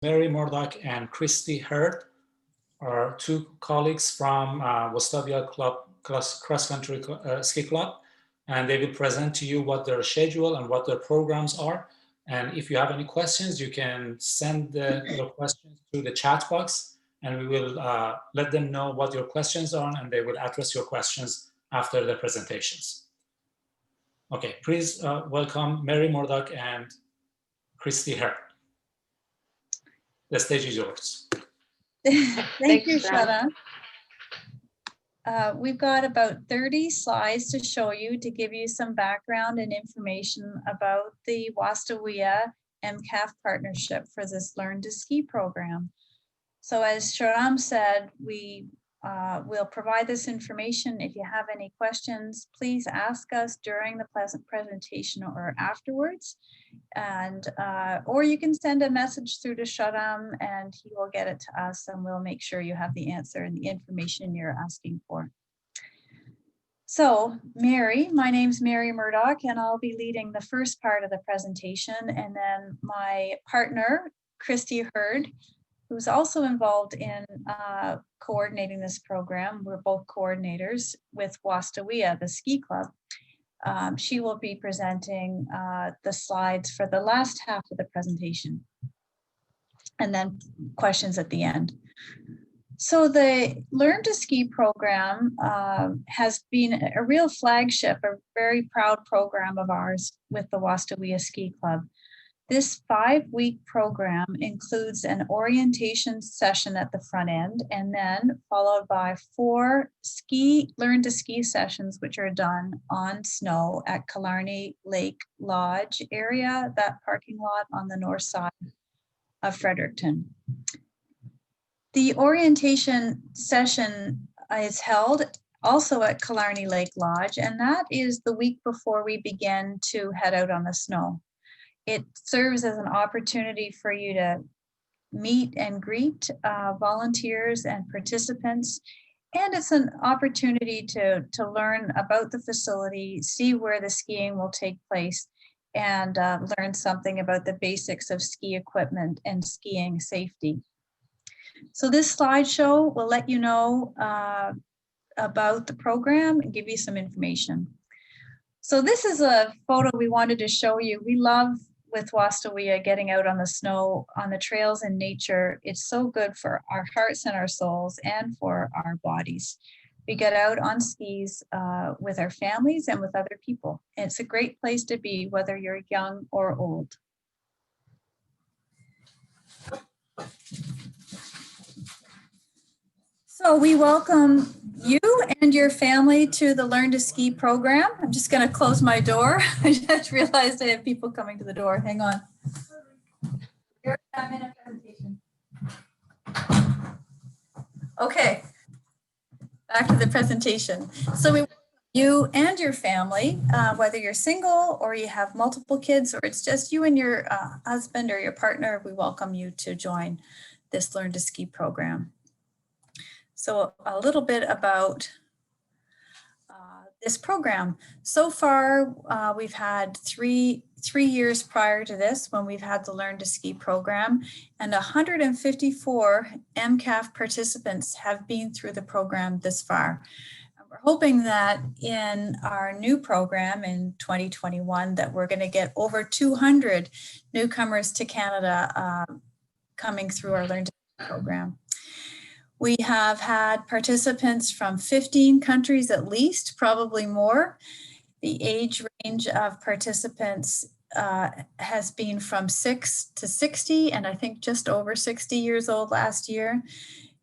Mary Murdoch and Christy Hurd are two colleagues from Wostawea Cross Country Ski Club, and they will present to you what their schedule and what their programs are. And if you have any questions, you can send your questions through the chat box, and we will let them know what your questions are, and they will address your questions after the presentations. Okay, please welcome Mary Murdoch and Christy Hurd. The stage is yours. Thank you, Shada. We've got about 30 slides to show you to give you some background and information about the Wostawea MCAF partnership for this Learn to Ski program. So as Sharam said, we will provide this information. If you have any questions, please ask us during the presentation or afterwards. And or you can send a message through to Sharam and he will get it to us and we'll make sure you have the answer and the information you're asking for. So my name's Mary Murdoch and I'll be leading the first part of the presentation, and then my partner, Christy Hurd, who's also involved in coordinating this program. We're both coordinators with Wostawea, the ski club. She will be presenting the slides for the last half of the presentation, and then questions at the end. So the Learn to Ski program has been a real flagship, a very proud program of ours with the Wostawea Ski Club. This 5-week program includes an orientation session at the front end, and then followed by 4 Learn to Ski sessions, which are done on snow at Killarney Lake Lodge area, that parking lot on the north side of Fredericton. The orientation session is held also at Killarney Lake Lodge, and that is the week before we begin to head out on the snow. It serves as an opportunity for you to meet and greet volunteers and participants. And it's an opportunity to learn about the facility, see where the skiing will take place, and learn something about the basics of ski equipment and skiing safety. So this slideshow will let you know about the program and give you some information. So this is a photo we wanted to show you. We love with Wostawea getting out on the snow, on the trails in nature. It's so good for our hearts and our souls and for our bodies. We get out on skis with our families and with other people. And it's a great place to be, whether you're young or old. So we welcome you and your family to the Learn to Ski program. I'm just going to close my door. I just realized I have people coming to the door. Hang on. I'm in a presentation. Okay, back to the presentation. So we welcome you and your family, whether you're single or you have multiple kids, or it's just you and your husband or your partner, we welcome you to join this Learn to Ski program. So a little bit about this program. So far, we've had three years prior to this when we've had the Learn to Ski program, and 154 MCAF participants have been through the program this far. We're hoping that in our new program in 2021 that we're going to get over 200 newcomers to Canada coming through our Learn to Ski program. We have had participants from 15 countries at least, probably more. The age range of participants has been from 6 to 60, and I think just over 60 years old last year.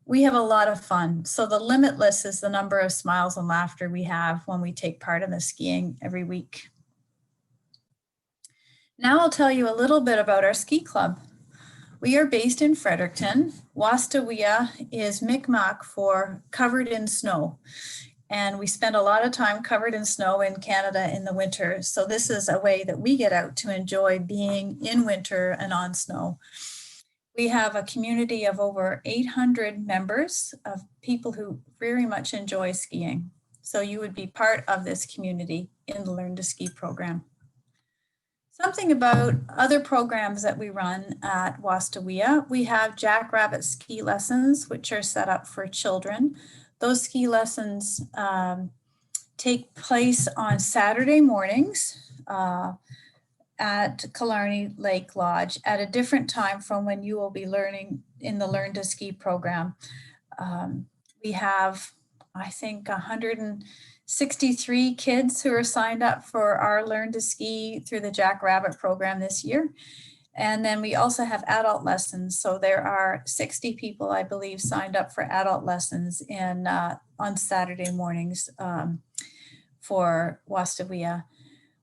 We have a lot of fun. So the limitless is the number of smiles and laughter we have when we take part in the skiing every week. Now I'll tell you a little bit about our ski club. We are based in Fredericton. Wostawea is Mi'kmaq for covered in snow. And we spend a lot of time covered in snow in Canada in the winter. So this is a way that we get out to enjoy being in winter and on snow. We have a community of over 800 members of people who very much enjoy skiing. So you would be part of this community in the Learn to Ski program. Something about other programs that we run at Wostawea. We have Jackrabbit ski lessons, which are set up for children. Those ski lessons take place on Saturday mornings at Killarney Lake Lodge at a different time from when you will be learning in the Learn to Ski program. We have, I think, 163 kids who are signed up for our Learn to Ski through the Jackrabbit program this year. And then we also have adult lessons. So there are 60 people, I believe, signed up for adult lessons on Saturday mornings for Wostawea.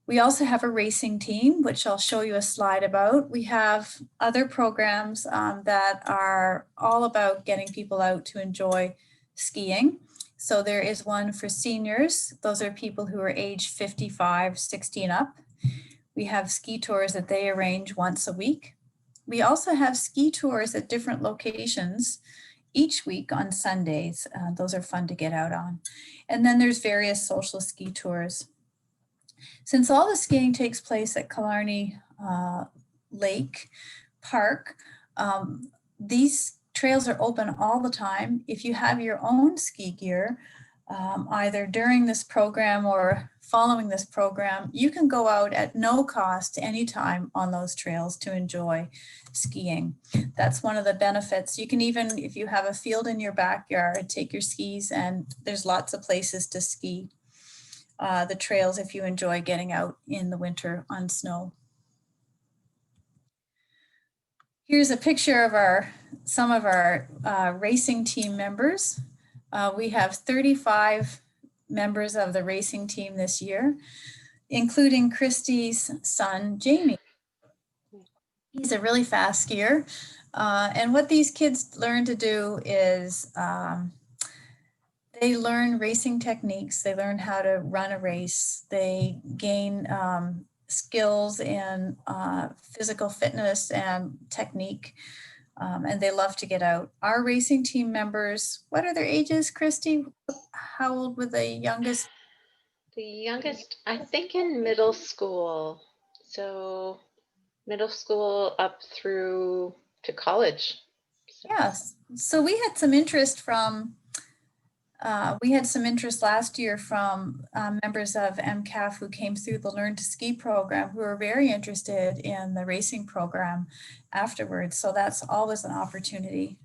We also have a racing team, which I'll show you a slide about. We have other programs that are all about getting people out to enjoy skiing. So there is one for seniors. Those are people who are age 55, 60 and up. We have ski tours that they arrange once a week. We also have ski tours at different locations each week on Sundays. Those are fun to get out on. And then there's various social ski tours. Since all the skiing takes place at Killarney Lake Park, these trails are open all the time. If you have your own ski gear, either during this program or following this program, you can go out at no cost anytime on those trails to enjoy skiing. That's one of the benefits. You can even, if you have a field in your backyard, take your skis, and there's lots of places to ski the trails if you enjoy getting out in the winter on snow. Here's a picture of some of our racing team members. We have 35 members of the racing team this year, including Christy's son, Jamie. He's a really fast skier. And what these kids learn to do is they learn racing techniques. They learn how to run a race. They gain skills in physical fitness and technique, and they love to get out. Our racing team members, what are their ages, Christy? How old were the youngest? The youngest, I think, in middle school. So middle school up through to college. Yes. So we had some interest from last year from members of MCAF who came through the Learn to Ski program who are very interested in the racing program afterwards. So that's always an opportunity.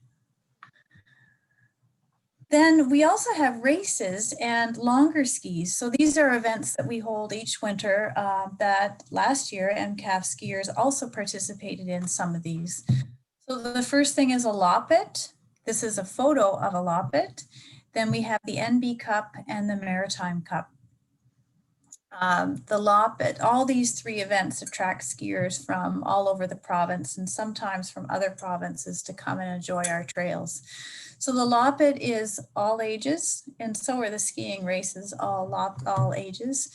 Then we also have races and longer skis. So these are events that we hold each winter that last year MCAF skiers also participated in some of these. So the first thing is a loppet. This is a photo of a loppet. Then we have the NB Cup and the Maritime Cup. The loppet, all these three events attract skiers from all over the province and sometimes from other provinces to come and enjoy our trails. So the loppet is all ages, and so are the skiing races, all ages.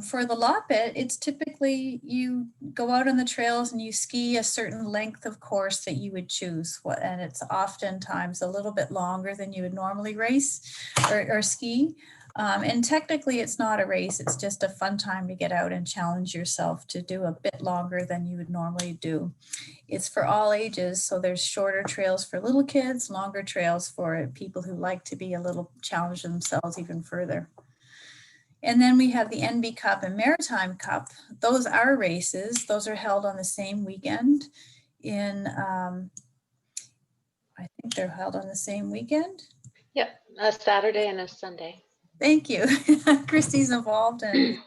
For the loppet, it's typically you go out on the trails and you ski a certain length of course that you would choose. And it's oftentimes a little bit longer than you would normally race or ski. And technically it's not a race, it's just a fun time to get out and challenge yourself to do a bit longer than you would normally do. It's for all ages, so there's shorter trails for little kids, longer trails for people who like to be a little challenge themselves even further. And then we have the NB Cup and Maritime Cup. Those are races. Those are held on the same weekend I think they're held on the same weekend. Yep, a Saturday and a Sunday. Thank you. Christy's involved in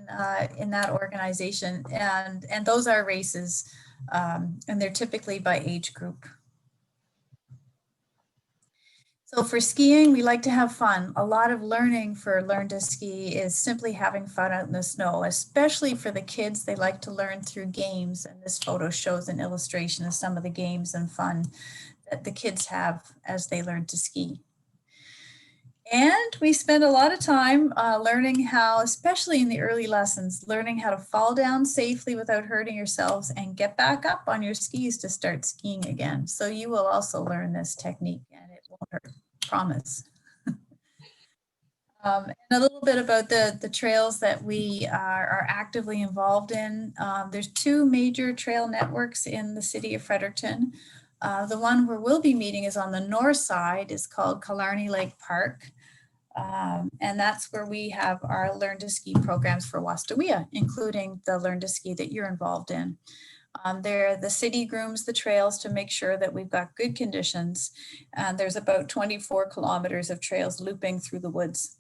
that organization. And those are races, and they're typically by age group. So for skiing, we like to have fun. A lot of learning for Learn to Ski is simply having fun out in the snow, especially for the kids. They like to learn through games. And this photo shows an illustration of some of the games and fun that the kids have as they learn to ski. And we spend a lot of time learning how, especially in the early lessons, learning how to fall down safely without hurting yourselves and get back up on your skis to start skiing again. So you will also learn this technique and it won't hurt, promise. And a little bit about the trails that we are actively involved in. There's two major trail networks in the city of Fredericton. The one where we'll be meeting is on the north side, is called Killarney Lake Park. And that's where we have our Learn to Ski programs for Wostawea, including the Learn to Ski that you're involved in. There, the city grooms the trails to make sure that we've got good conditions. And there's about 24 kilometers of trails looping through the woods.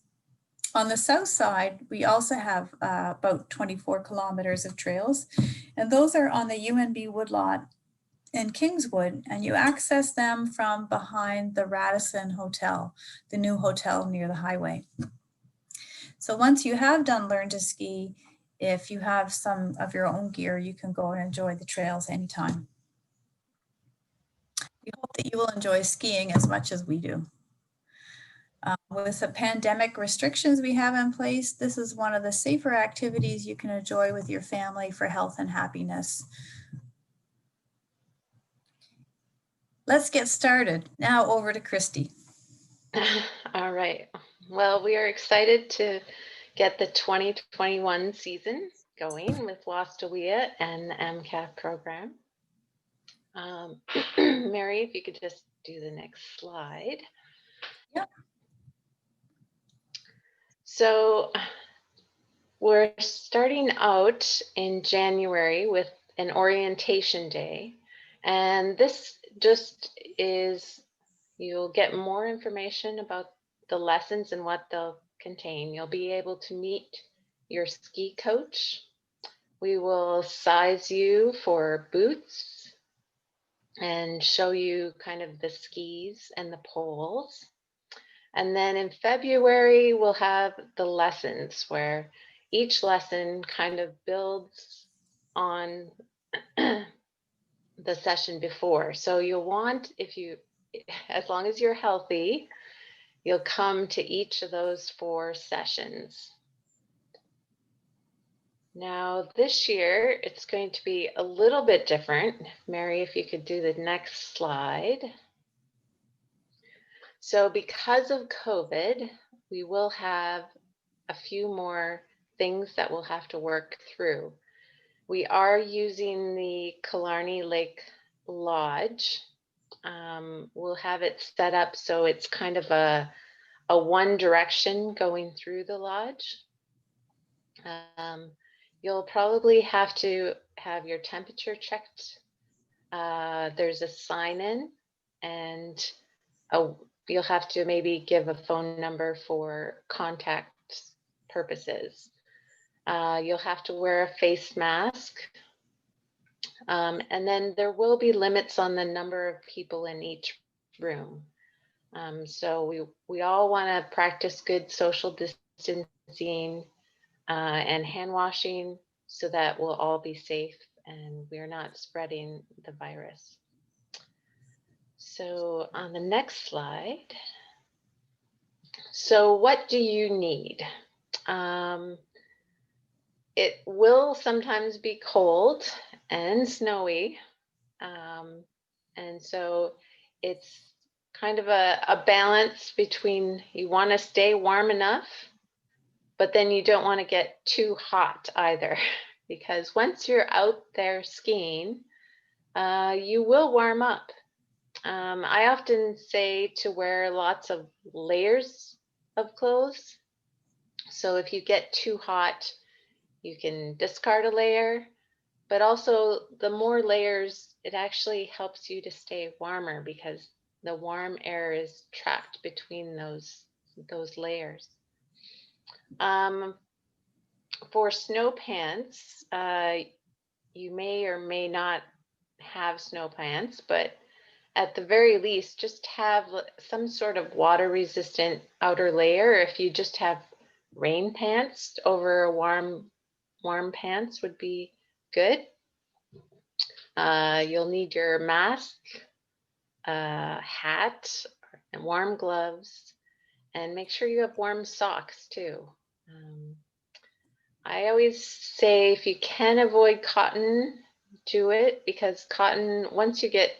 On the south side, we also have about 24 kilometers of trails, and those are on the UNB Woodlot in Kingswood, and you access them from behind the Radisson Hotel, the new hotel near the highway. So once you have done Learn to Ski, if you have some of your own gear, you can go and enjoy the trails anytime. We hope that you will enjoy skiing as much as we do. With the pandemic restrictions we have in place, this is one of the safer activities you can enjoy with your family for health and happiness. Let's get started. Now over to Christy. All right. Well, we are excited to get the 2021 season going with Wostawea and the MCAF program. Mary, if you could just do the next slide. Yep. So we're starting out in January with an orientation day, and this just is, you'll get more information about the lessons and what they'll contain. You'll be able to meet your ski coach. We will size you for boots and show you kind of the skis and the poles. And then in February, we'll have the lessons where each lesson kind of builds on the session before. So you'll want, as long as you're healthy, you'll come to each of those 4 sessions. Now this year, it's going to be a little bit different. Mary, if you could do the next slide. So because of COVID, we will have a few more things that we'll have to work through. We are using the Killarney Lake Lodge. We'll have it set up so it's kind of a one direction going through the lodge. You'll probably have to have your temperature checked. There's a sign-in, and you'll have to maybe give a phone number for contact purposes. You'll have to wear a face mask. And then there will be limits on the number of people in each room. So we all want to practice good social distancing and hand washing so that we'll all be safe and we're not spreading the virus. So on the next slide. So what do you need? It will sometimes be cold and snowy. And so it's kind of a balance between, you want to stay warm enough, but then you don't want to get too hot either, because once you're out there skiing, you will warm up. I often say to wear lots of layers of clothes. So if you get too hot, you can discard a layer, but also the more layers, it actually helps you to stay warmer because the warm air is trapped between those layers. For snow pants, you may or may not have snow pants, but at the very least, just have some sort of water resistant outer layer. If you just have rain pants over a warm pants would be good. You'll need your mask, hat, and warm gloves, and make sure you have warm socks too. I always say if you can avoid cotton, do it, because cotton, once you get,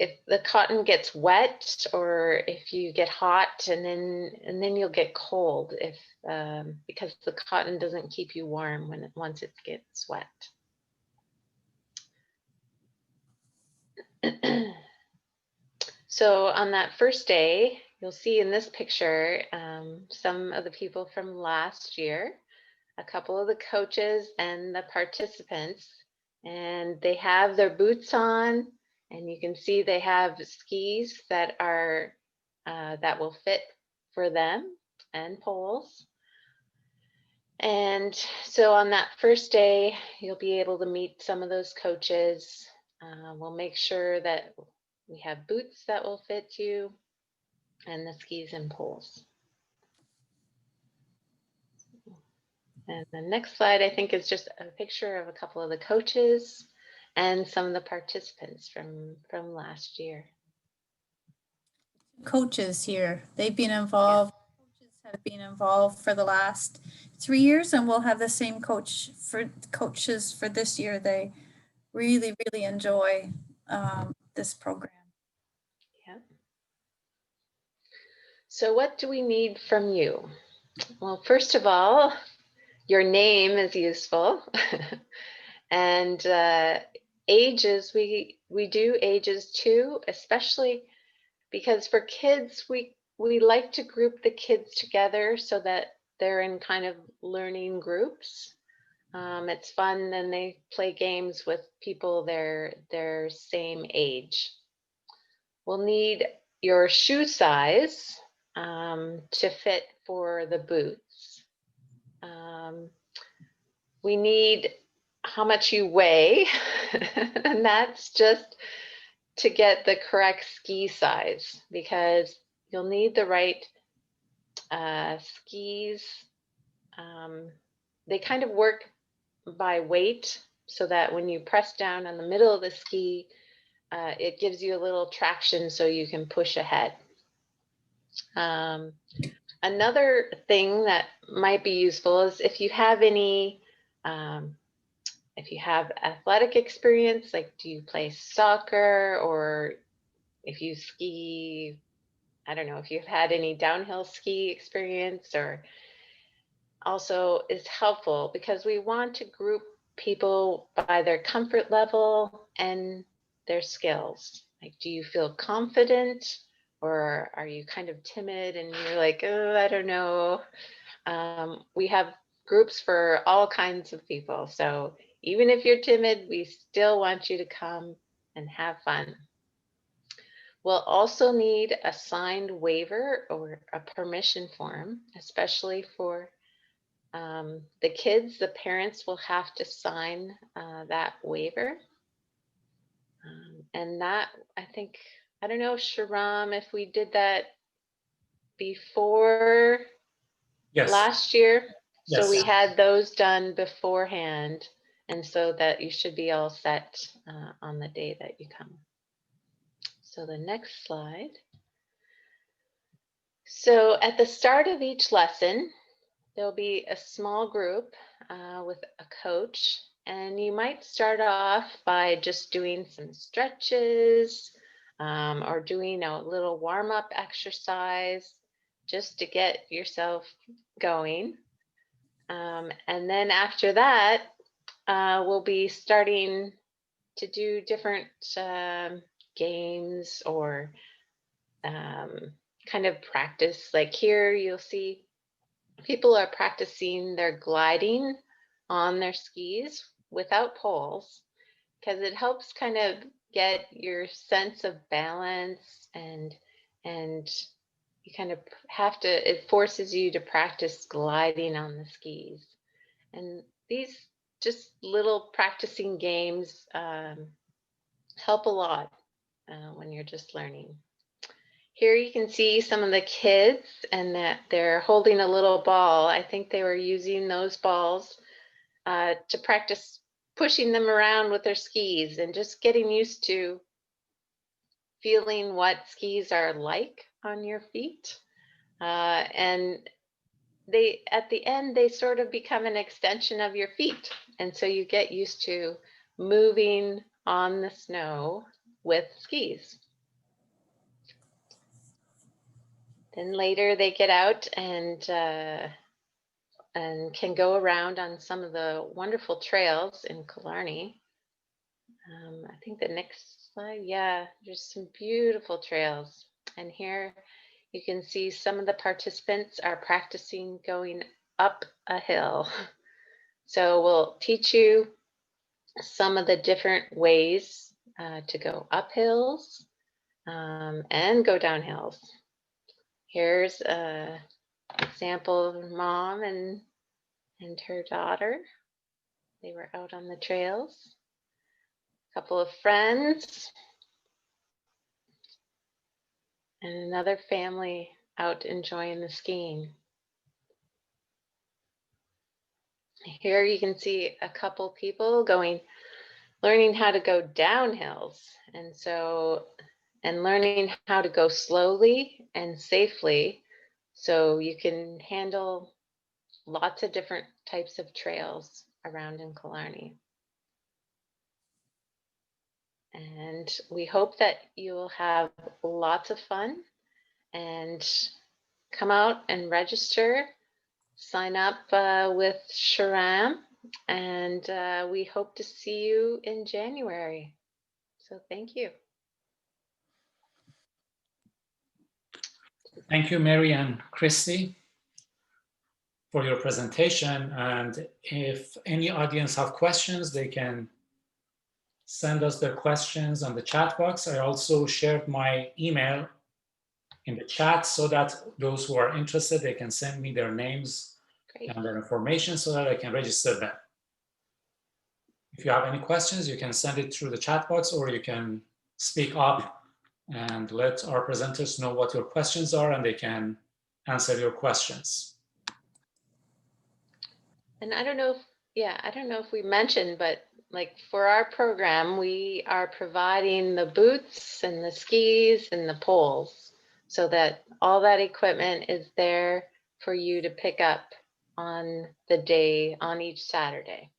if the cotton gets wet, or if you get hot and then you'll get cold if because the cotton doesn't keep you warm once it gets wet. So on that first day, you'll see in this picture some of the people from last year, a couple of the coaches and the participants, and they have their boots on, and you can see they have skis that are that will fit for them, and poles. And so on that first day, you'll be able to meet some of those coaches. We'll make sure that we have boots that will fit you, and the skis and poles. And the next slide, I think, is just a picture of a couple of the coaches and some of the participants from last year. Coaches here, they've been involved. Coaches have been involved for the last 3 years, and we'll have the same coaches for this year. They really enjoy this program. Yeah. So what do we need from you? Well, first of all, your name is useful. And ages, we do ages too, especially because for kids, we like to group the kids together so that they're in kind of learning groups. It's fun, and they play games with people their same age. We'll need your shoe size to fit for the boots. We need how much you weigh, and that's just to get the correct ski size, because you'll need the right skis. They kind of work by weight, so that when you press down on the middle of the ski, it gives you a little traction so you can push ahead. Another thing that might be useful is if you have any if you have athletic experience, like do you play soccer, or if you ski, I don't know, if you've had any downhill ski experience, or also is helpful, because we want to group people by their comfort level and their skills. Like, do you feel confident, or are you kind of timid and you're like, oh, I don't know. We have groups for all kinds of people. So even if you're timid, we still want you to come and have fun. We'll also need a signed waiver or a permission form, especially for the kids. The parents will have to sign that waiver. And that, I think, I don't know, Sharam, if we did that before last year. Yes. So we had those done beforehand, and so that you should be all set on the day that you come. So the next slide. So at the start of each lesson, there'll be a small group with a coach, and you might start off by just doing some stretches or doing a little warm-up exercise just to get yourself going. And then after that, we'll be starting to do different games or kind of practice. Like here, you'll see people are practicing their gliding on their skis without poles, because it helps kind of get your sense of balance, and you kind of have to, it forces you to practice gliding on the skis. And these just little practicing games help a lot when you're just learning. Here you can see some of the kids, and that they're holding a little ball. I think they were using those balls to practice pushing them around with their skis and just getting used to feeling what skis are like on your feet. And they, at the end, they sort of become an extension of your feet. And so you get used to moving on the snow with skis. And later they get out and can go around on some of the wonderful trails in Killarney. I think the next slide, yeah, there's some beautiful trails. And here you can see some of the participants are practicing going up a hill. So we'll teach you some of the different ways to go up hills and go down hills. Here's an example of mom and her daughter. They were out on the trails. A couple of friends and another family out enjoying the skiing. Here you can see a couple people learning how to go down hills. And learning how to go slowly and safely so you can handle lots of different types of trails around in Killarney. And we hope that you will have lots of fun and come out and register, sign up with Sharam, and we hope to see you in January. So thank you. Thank you, Mary and Christy, for your presentation. And if any audience have questions, they can send us their questions on the chat box. I also shared my email in the chat so that those who are interested, they can send me their names and their information so that I can register them. If you have any questions, you can send it through the chat box, or you can speak up and let our presenters know what your questions are, and they can answer your questions. And I don't know if we mentioned, but like for our program, we are providing the boots and the skis and the poles so that all that equipment is there for you to pick up on the day, on each Saturday.